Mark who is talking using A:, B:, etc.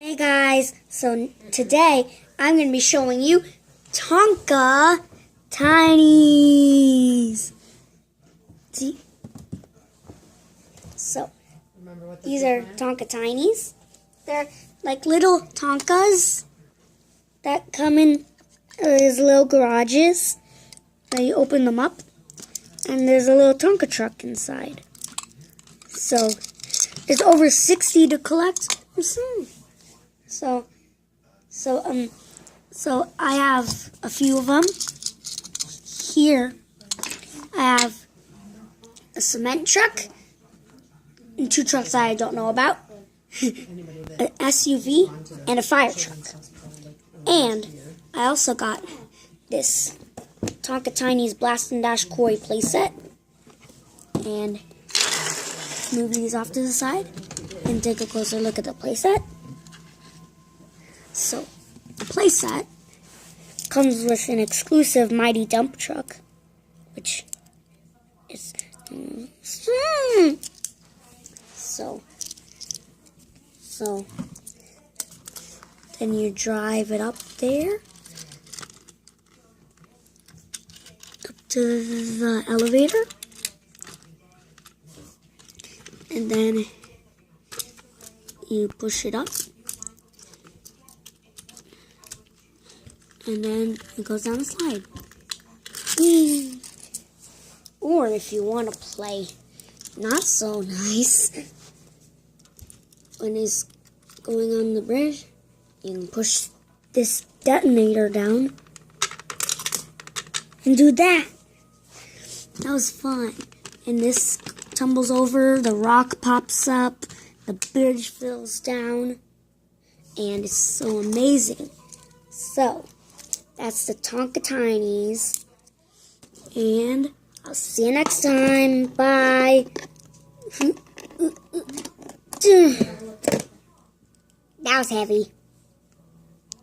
A: Hey guys, so today I'm going to be showing you Tonka Tinies. See? So, these are Tonka Tinies. They're like little Tonkas that come in these little garages. You open them up and there's a little Tonka truck inside. So, there's over 60 to collect. So I have a few of them. Here, I have a cement truck and two trucks I don't know about, an SUV and a fire truck. And I also got this Tonka Tinies Blast and Dash Quarry Playset. And move these off to the side and take a closer look at the playset. So, the playset comes with an exclusive Mighty Dump Truck, which is so then you drive it up there up to the elevator, and then you push it up. And then it goes down the slide. Or if you want to play not so nice, when it's going on the bridge, you can push this detonator down and do that. That was fun. And this tumbles over, the rock pops up, the bridge fills down, and it's so amazing. So, that's the Tonka Tinies, and I'll see you next time. Bye. That was heavy.